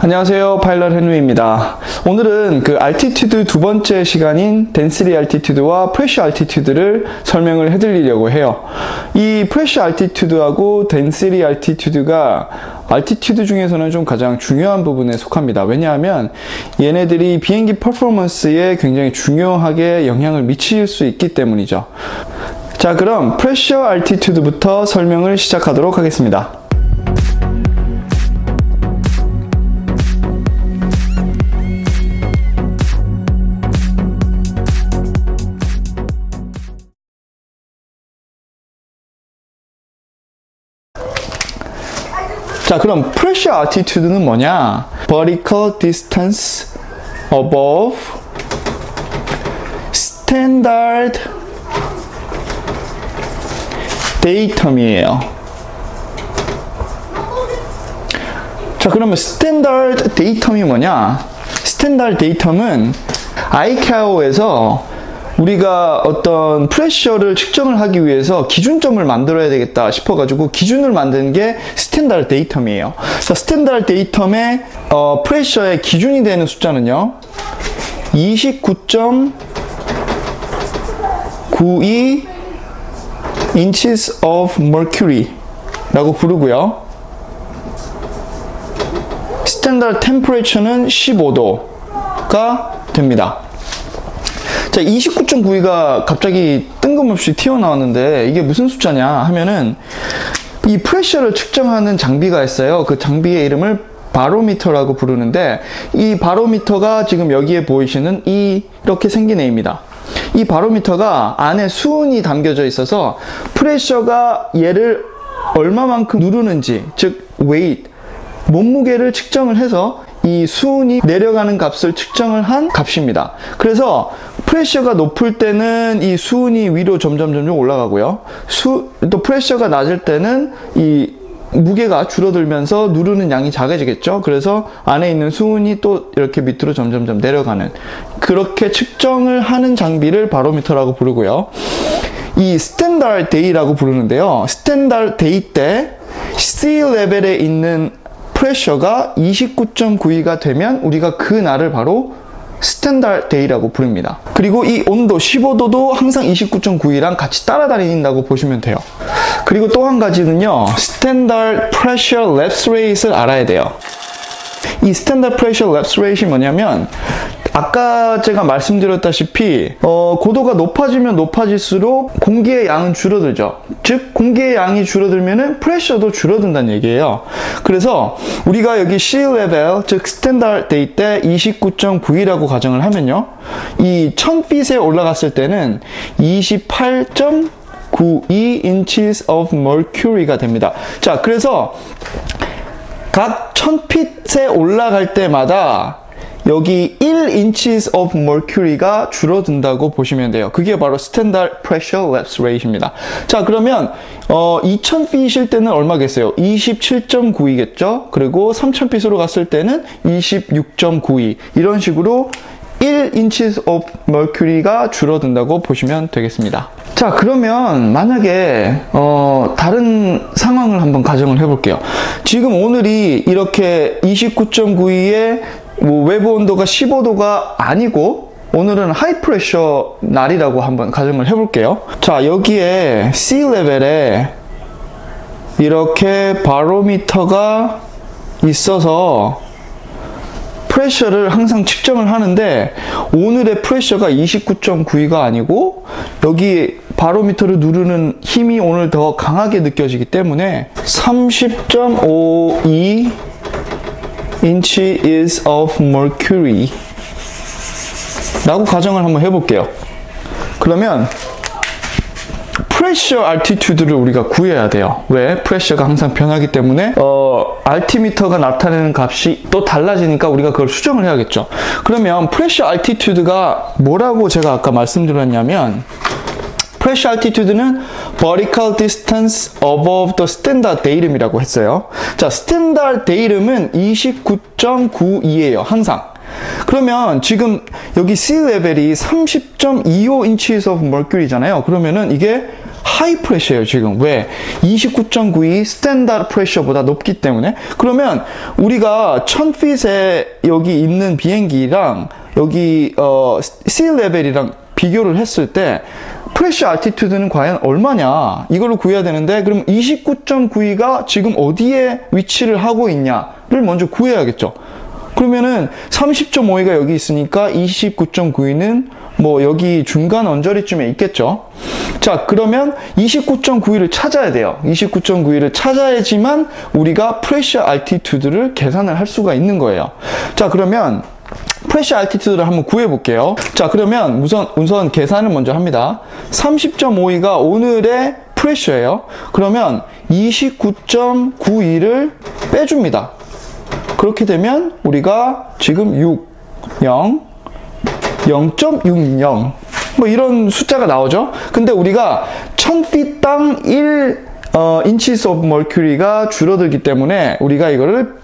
안녕하세요, 파일럿 henry입니다. 오늘은 그 알티튜드 두 번째 시간인 density altitude와 pressure altitude를 설명을 해드리려고 해요. 이 pressure altitude하고 density altitude가 altitude 중에서는 좀 가장 중요한 부분에 속합니다. 왜냐하면 얘네들이 비행기 퍼포먼스에 굉장히 중요하게 영향을 미칠 수 있기 때문이죠. 자, 그럼 pressure altitude부터 설명을 시작하도록 하겠습니다. 자, 그럼 pressure altitude는 뭐냐? Vertical distance above standard datum이에요. 자, 그러면 standard datum이 뭐냐? standard datum은 ICAO에서 우리가 어떤 프레셔를 측정을 하기 위해서 기준점을 만들어야 되겠다 싶어가지고 기준을 만드는 게 스탠다드 데이텀이에요. 자, 스탠다드 데이텀의 프레셔의 기준이 되는 숫자는요 29.92 inches of mercury 라고 부르고요. 스탠다드 템퍼레이처는 15도가 됩니다. 자, 29.92가 갑자기 뜬금없이 튀어나왔는데 이게 무슨 숫자냐 하면은 이 프레셔를 측정하는 장비가 있어요. 그 장비의 이름을 바로미터라고 부르는데 이 바로미터가 지금 여기에 보이시는 이렇게 생긴 애입니다. 이 바로미터가 안에 수은이 담겨져 있어서 프레셔가 얘를 얼마만큼 누르는지, 즉 weight, 몸무게를 측정을 해서 이 수은이 내려가는 값을 측정을 한 값입니다. 그래서 프레셔가 높을 때는 이 수은이 위로 점점 올라가고요. 또 프레셔가 낮을 때는 이 무게가 줄어들면서 누르는 양이 작아지겠죠. 그래서 안에 있는 수은이 또 이렇게 밑으로 점점 내려가는, 그렇게 측정을 하는 장비를 바로미터라고 부르고요. 이 스탠다드 데이라고 부르는데요. 스탠다드 데이 때 sea 레벨에 있는 프레셔가 29.92가 되면 우리가 그 날을 바로 스탠다드 데이라고 부릅니다. 그리고 이 온도 15도도 항상 29.92랑 같이 따라다닌다고 보시면 돼요. 그리고 또 한 가지는요, 스탠다드 프레셔 랩스 레이트를 알아야 돼요. 이 스탠다드 프레셔 랩스 레이트이 뭐냐면 아까 제가 말씀드렸다시피 고도가 높아지면 높아질수록 공기의 양은 줄어들죠. 즉 공기의 양이 줄어들면은 프레셔도 줄어든다는 얘기예요. 그래서 우리가 여기 sea level, 즉 스탠다드 데이 때 29.92라고 가정을 하면요, 이 1000feet에 올라갔을 때는 28.92 inches of mercury가 됩니다. 자, 그래서 각 1000feet에 올라갈 때마다 여기 1 inches of mercury가 줄어든다고 보시면 돼요. 그게 바로 standard pressure lapse rate입니다. 자, 그러면 2000feet일 때는 얼마겠어요? 27.92겠죠? 그리고 3000feet으로 갔을 때는 26.92, 이런 식으로 1 inches of mercury가 줄어든다고 보시면 되겠습니다. 자, 그러면 만약에 다른 상황을 한번 가정을 해볼게요. 지금 오늘이 이렇게 29.92에 외부 온도가 15도가 아니고 오늘은 하이 프레셔 날이라고 한번 가정을 해볼게요. 자, 여기에 sea 레벨에 이렇게 바로미터가 있어서 프레셔를 항상 측정을 하는데 오늘의 프레셔가 29.92가 아니고 여기 바로미터를 누르는 힘이 오늘 더 강하게 느껴지기 때문에 30.52 inches of mercury 라고 가정을 한번 해볼게요. 그러면 pressure altitude를 우리가 구해야 돼요. 왜? 프레셔가 항상 변하기 때문에 알티미터가 나타내는 값이 또 달라지니까 우리가 그걸 수정을 해야겠죠. 그러면 pressure altitude가 뭐라고 제가 아까 말씀드렸냐면 pressure altitude는 vertical distance above the standard datum이라고 했어요. 자, standard datum은 29.92예요. 항상. 그러면 지금 여기 sea 레벨이 30.25 inches of mercury잖아요. 그러면은 이게 하이 프레셔예요, 지금. 왜? 29.92 스탠다드 프레셔보다 높기 때문에. 그러면 우리가 1000핏에 여기 있는 비행기랑 여기 sea 레벨이랑 비교를 했을 때 프레셔 알티튜드는 과연 얼마냐? 이걸로 구해야 되는데, 그럼 29.92가 지금 어디에 위치를 하고 있냐를 먼저 구해야겠죠. 그러면은 30.52가 여기 있으니까 29.92는 뭐 여기 중간 언저리쯤에 있겠죠. 자, 그러면 29.92를 찾아야 돼요. 29.92를 찾아야지만 우리가 프레셔 알티튜드를 계산을 할 수가 있는 거예요. 자, 그러면 프레셔 알티튜드를 한번 구해 볼게요. 자, 그러면 우선 계산을 먼저 합니다. 30.52가 오늘의 프레셔예요. 그러면 29.92를 빼줍니다. 그렇게 되면 우리가 지금 0.60 뭐 이런 숫자가 나오죠. 근데 우리가 1000핏당 1 inches of mercury가 줄어들기 때문에 우리가 이거를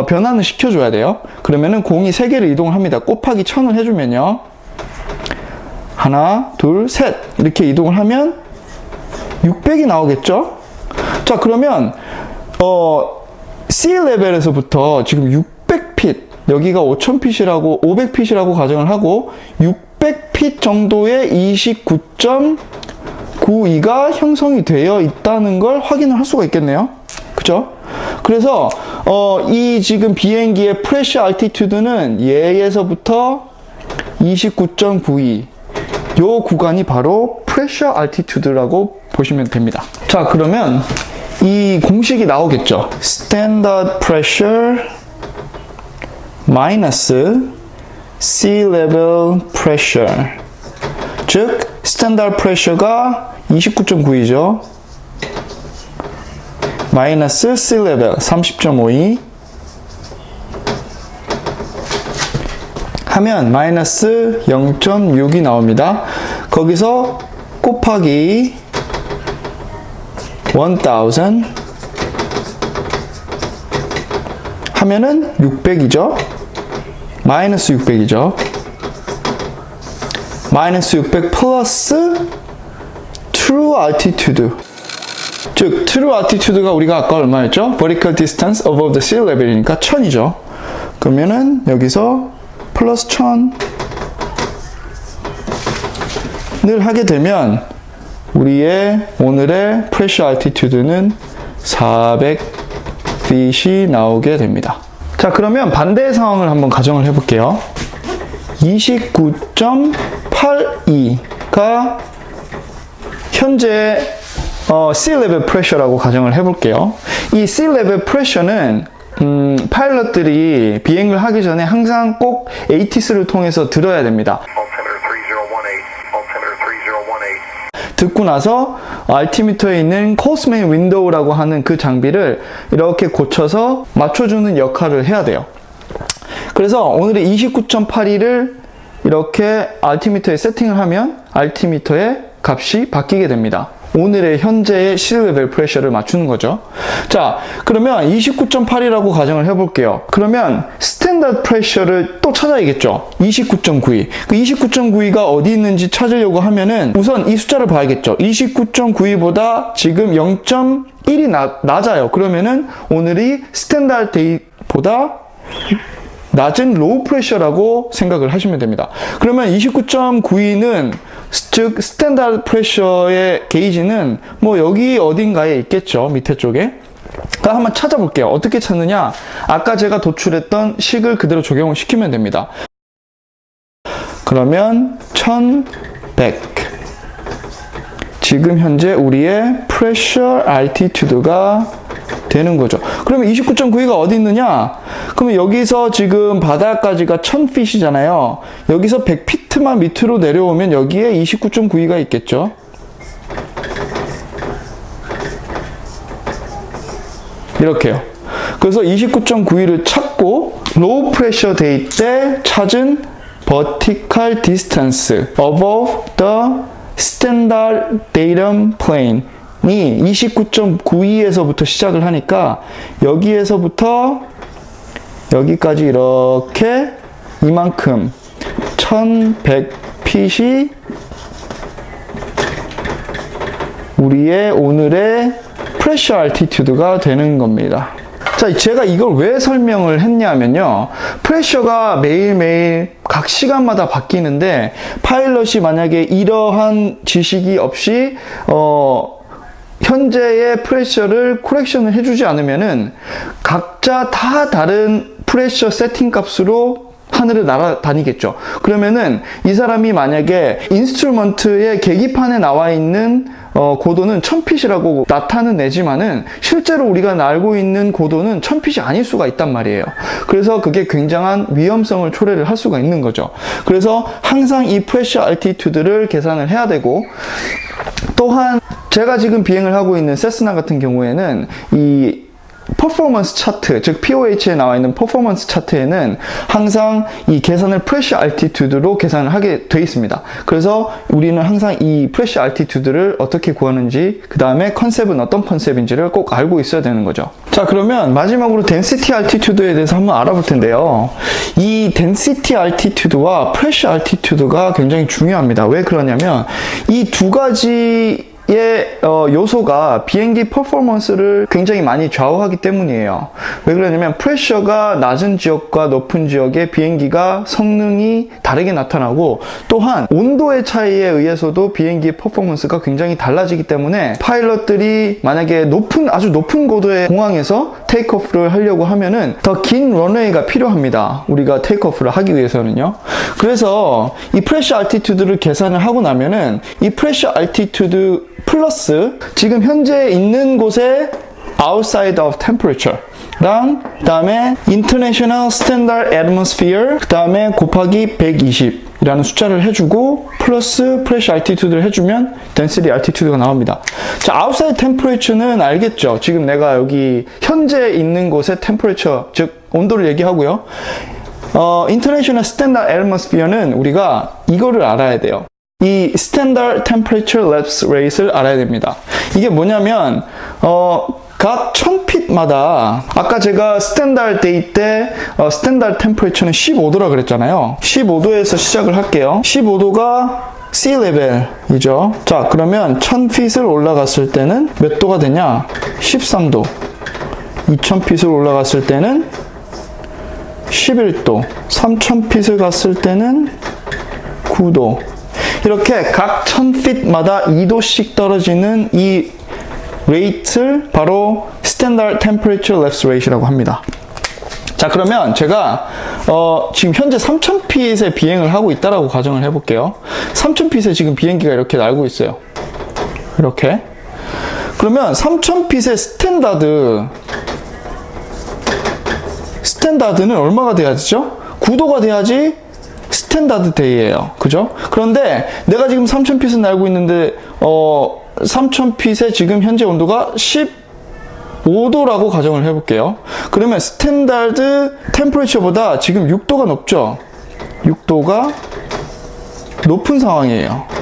변환을 시켜줘야 돼요. 그러면은 공이 3개를 이동을 합니다. 곱하기 1000을 해주면요, 하나, 둘, 셋 이렇게 이동을 하면 600이 나오겠죠. 자, 그러면 sea 레벨에서부터 지금 600핏, 여기가 5000핏이라고 500핏이라고 가정을 하고 600핏 정도의 29.92가 형성이 되어 있다는 걸 확인을 할 수가 있겠네요. 그죠? 그래서 이 지금 비행기의 프레셔 알티튜드는 얘에서부터 29.92 요 구간이 바로 프레셔 알티튜드라고 보시면 됩니다. 자, 그러면 이 공식이 나오겠죠. Standard pressure 마이너스 sea level pressure. 즉, 스탠다드 프레셔가 29.9이죠. 마이너스 sea level 30.52 하면 마이너스 0.6이 나옵니다. 거기서 곱하기 1000 하면은 600이죠. 마이너스 600이죠. 마이너스 600 플러스 true altitude. 즉, true altitude가 우리가 아까 얼마였죠? vertical distance above the sea level이니까 1000이죠. 그러면은 여기서 플러스 1000을 하게 되면 우리의 오늘의 pressure altitude는 400feet이 나오게 됩니다. 자, 그러면 반대의 상황을 한번 가정을 해볼게요. 29.82가 현재 sea level pressure라고 가정을 해볼게요. 이 sea level pressure는 파일럿들이 비행을 하기 전에 항상 꼭 ATIS를 통해서 들어야 됩니다. 듣고 나서 알티미터에 있는 코스메인 윈도우라고 하는 그 장비를 이렇게 고쳐서 맞춰주는 역할을 해야 돼요. 그래서 오늘의 29.82를 이렇게 알티미터에 세팅을 하면 알티미터의 값이 바뀌게 됩니다. 오늘의 현재의 sea level pressure를 맞추는 거죠. 자, 그러면 29.8이라고 가정을 해볼게요. 그러면 standard pressure를 또 찾아야겠죠. 29.92. 그 29.92가 어디 있는지 찾으려고 하면은 우선 이 숫자를 봐야겠죠. 29.92보다 지금 0.1이 낮아요. 그러면은 오늘이 standard day보다 낮은 low pressure라고 생각을 하시면 됩니다. 그러면 29.92는 즉 스탠다드 프레셔의 게이지는 뭐 여기 어딘가에 있겠죠. 밑에 쪽에. 그럼 한번 찾아볼게요. 어떻게 찾느냐? 아까 제가 도출했던 식을 그대로 적용을 시키면 됩니다. 그러면 1100 지금 현재 우리의 프레셔 알티튜드가 되는 거죠. 그러면 29.92가 어디 있느냐? 그러면 여기서 지금 바다까지가 1000핏이잖아요. 여기서 100피트만 밑으로 내려오면 여기에 29.92가 있겠죠. 이렇게요. 그래서 29.92를 찾고 low pressure day 때 찾은 vertical distance above the standard datum plane 이 29.92에서부터 시작을 하니까 여기에서부터 여기까지 이렇게 이만큼 1100핏이 우리의 오늘의 프레셔 알티튜드가 되는 겁니다. 자, 제가 이걸 왜 설명을 했냐면요. 프레셔가 매일매일 각 시간마다 바뀌는데 파일럿이 만약에 이러한 지식이 없이 현재의 프레셔를 코렉션을 해주지 않으면은 각자 다 다른 프레셔 세팅 값으로 하늘을 날아다니겠죠. 그러면은 이 사람이 만약에 인스트루먼트의 계기판에 나와 있는 고도는 1000핏이라고 나타는 내지만은 실제로 우리가 알고 있는 고도는 1000핏이 아닐 수가 있단 말이에요. 그래서 그게 굉장한 위험성을 초래를 할 수가 있는 거죠. 그래서 항상 이 프레셔 알티튜드를 계산을 해야 되고, 또한 제가 지금 비행을 하고 있는 세스나 같은 경우에는 이 퍼포먼스 차트, 즉 POH에 나와 있는 퍼포먼스 차트에는 항상 이 계산을 프레셔 알티튜드로 계산을 하게 돼 있습니다. 그래서 우리는 항상 이 프레셔 알티튜드를 어떻게 구하는지, 그 다음에 컨셉은 어떤 컨셉인지를 꼭 알고 있어야 되는 거죠. 자, 그러면 마지막으로 density altitude에 대해서 한번 알아볼 텐데요. 이 density altitude와 pressure altitude가 굉장히 중요합니다. 왜 그러냐면 이 두 가지 요소가 비행기 퍼포먼스를 굉장히 많이 좌우하기 때문이에요. 왜 그러냐면 프레셔가 낮은 지역과 높은 지역의 비행기가 성능이 다르게 나타나고, 또한 온도의 차이에 의해서도 비행기 퍼포먼스가 굉장히 달라지기 때문에 파일럿들이 만약에 아주 높은 고도의 공항에서 테이크오프를 하려고 하면은 더 긴 런웨이가 필요합니다. 우리가 테이크오프를 하기 위해서는요. 그래서 이 프레셔 알티튜드를 계산을 하고 나면은 이 프레셔 알티튜드 플러스 지금 현재 있는 곳의 outside of temperature 랑 그다음에 international standard atmosphere 그다음에 곱하기 120 이라는 숫자를 해주고 플러스 프레셔 알티튜드를 해주면 density altitude가 나옵니다. 자, outside temperature는 알겠죠? 지금 내가 여기 현재 있는 곳의 temperature, 즉 온도를 얘기하고요. international standard atmosphere는 우리가 이거를 알아야 돼요. 이 Standard Temperature Lapse Rate를 알아야 됩니다. 이게 뭐냐면 각 1000핏마다 아까 제가 Standard Day 때 Standard Temperature는 15도라 그랬잖아요. 15도에서 시작을 할게요. 15도가 Sea Level이죠. 자, 그러면 1000핏을 올라갔을 때는 몇 도가 되냐? 13도. 2000핏을 올라갔을 때는 11도. 3000핏을 갔을 때는 9도. 이렇게 각 1000핏마다 2도씩 떨어지는 이 레이트를 바로 Standard Temperature Lapse Rate라고 합니다. 자, 그러면 제가 지금 현재 3000핏에 비행을 하고 있다라고 가정을 해볼게요. 3000핏에 지금 비행기가 이렇게 날고 있어요. 이렇게. 그러면 3000핏의 스탠다드는 얼마가 돼야 되죠? 9도가 돼야지 스탠다드 데이예요. 그죠? 그런데 내가 지금 3000핏을 날고 있는데 3000핏의 지금 현재 온도가 15도라고 가정을 해볼게요. 그러면 스탠다드 템퍼레처보다 지금 6도가 높죠? 6도가 높은 상황이에요.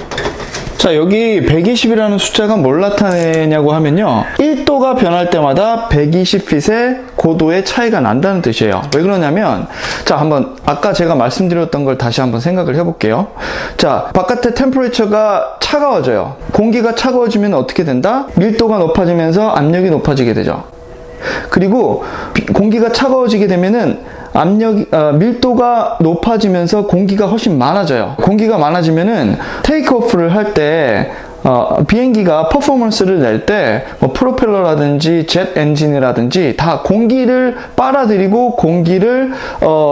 자, 여기 120이라는 숫자가 뭘 나타내냐고 하면요, 1도가 변할 때마다 120핏의 고도의 차이가 난다는 뜻이에요. 왜 그러냐면, 자, 한번 아까 제가 말씀드렸던 걸 다시 한번 생각을 해볼게요. 자, 바깥의 템퍼레처가 차가워져요. 공기가 차가워지면 어떻게 된다? 밀도가 높아지면서 압력이 높아지게 되죠. 그리고 공기가 차가워지게 되면은 밀도가 높아지면서 공기가 훨씬 많아져요. 공기가 많아지면은 테이크오프를 할 때 비행기가 퍼포먼스를 낼 때 뭐 프로펠러라든지 젯 엔진이라든지 다 공기를 빨아들이고 공기를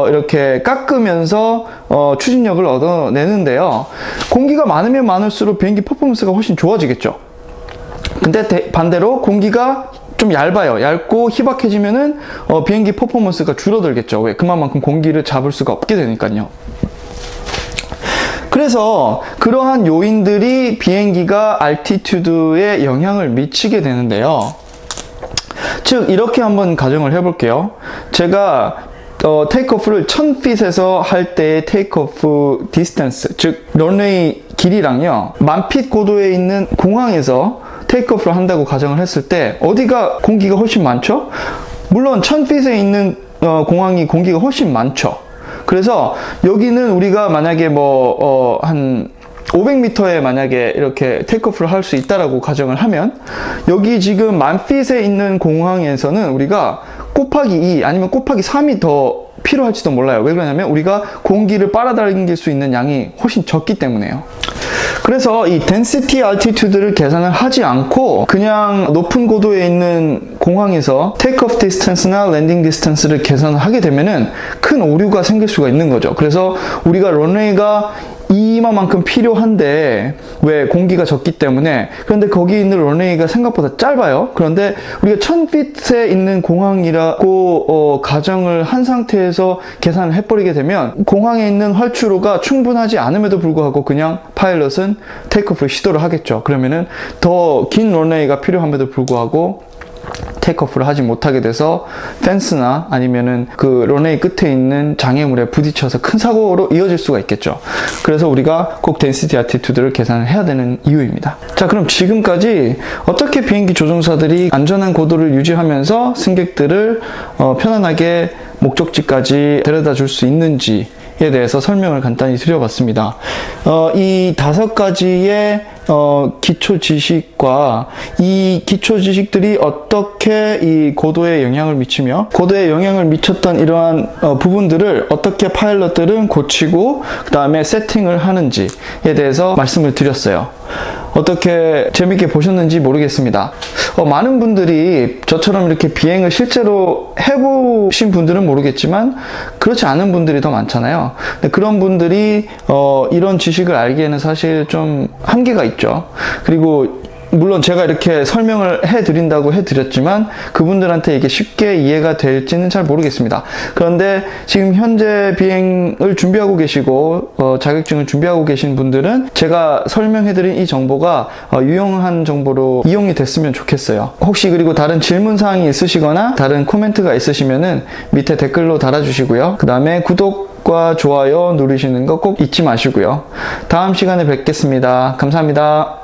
이렇게 깎으면서 추진력을 얻어내는데요. 공기가 많으면 많을수록 비행기 퍼포먼스가 훨씬 좋아지겠죠. 근데 반대로 공기가 좀 얇아요. 얇고 희박해지면은 비행기 퍼포먼스가 줄어들겠죠. 왜? 그만큼 공기를 잡을 수가 없게 되니까요. 그래서 그러한 요인들이 비행기가 알티튜드에 영향을 미치게 되는데요. 즉, 이렇게 한번 가정을 해볼게요. 제가 테이크오프를 1000핏에서 할 때의 테이크오프 디스턴스, 즉 런웨이 길이랑요, 1000핏 고도에 있는 공항에서 테이크오프를 한다고 가정을 했을 때 어디가 공기가 훨씬 많죠? 물론 1000핏에 있는 공항이 공기가 훨씬 많죠. 그래서 여기는 우리가 만약에 한 500m에 만약에 이렇게 테이크오프를 할 수 있다라고 가정을 하면, 여기 지금 1000핏에 있는 공항에서는 우리가 곱하기 2 아니면 곱하기 3이 더 필요할지도 몰라요. 왜 그러냐면 우리가 공기를 빨아당길 수 있는 양이 훨씬 적기 때문에요. 그래서 이 density altitude를 계산을 하지 않고 그냥 높은 고도에 있는 공항에서 테이크오프 디스턴스나 랜딩 디스턴스를 계산을 하게 되면은 큰 오류가 생길 수가 있는 거죠. 그래서 우리가 런웨이가 이만큼 필요한데, 왜? 공기가 적기 때문에. 그런데 거기 있는 런웨이가 생각보다 짧아요. 그런데 우리가 1000핏에 있는 공항이라고 가정을 한 상태에서 계산을 해버리게 되면 공항에 있는 활주로가 충분하지 않음에도 불구하고 그냥 파일럿은 테이크오프 시도를 하겠죠. 그러면은 더 긴 런웨이가 필요함에도 불구하고 테이크오프를 하지 못하게 돼서 펜스나 아니면은 그 런웨이 끝에 있는 장애물에 부딪혀서 큰 사고로 이어질 수가 있겠죠. 그래서 우리가 꼭 덴시티 알티튜드를 계산을 해야 되는 이유입니다. 자, 그럼 지금까지 어떻게 비행기 조종사들이 안전한 고도를 유지하면서 승객들을 편안하게 목적지까지 데려다 줄 수 있는지에 대해서 설명을 간단히 드려봤습니다. 이 5가지의 기초 지식과 이 기초 지식들이 어떻게 이 고도에 영향을 미치며 고도에 영향을 미쳤던 이러한 부분들을 어떻게 파일럿들은 고치고 그 다음에 세팅을 하는지에 대해서 말씀을 드렸어요. 어떻게 재밌게 보셨는지 모르겠습니다. 많은 분들이 저처럼 이렇게 비행을 실제로 해보신 분들은 모르겠지만 그렇지 않은 분들이 더 많잖아요. 근데 그런 분들이 이런 지식을 알기에는 사실 좀 한계가 있죠. 그리고 물론 제가 이렇게 설명을 해드린다고 해드렸지만 그분들한테 이게 쉽게 이해가 될지는 잘 모르겠습니다. 그런데 지금 현재 비행을 준비하고 계시고 자격증을 준비하고 계신 분들은 제가 설명해드린 이 정보가 유용한 정보로 이용이 됐으면 좋겠어요. 혹시 그리고 다른 질문사항이 있으시거나 다른 코멘트가 있으시면은 밑에 댓글로 달아주시고요. 그 다음에 구독과 좋아요 누르시는 거 꼭 잊지 마시고요. 다음 시간에 뵙겠습니다. 감사합니다.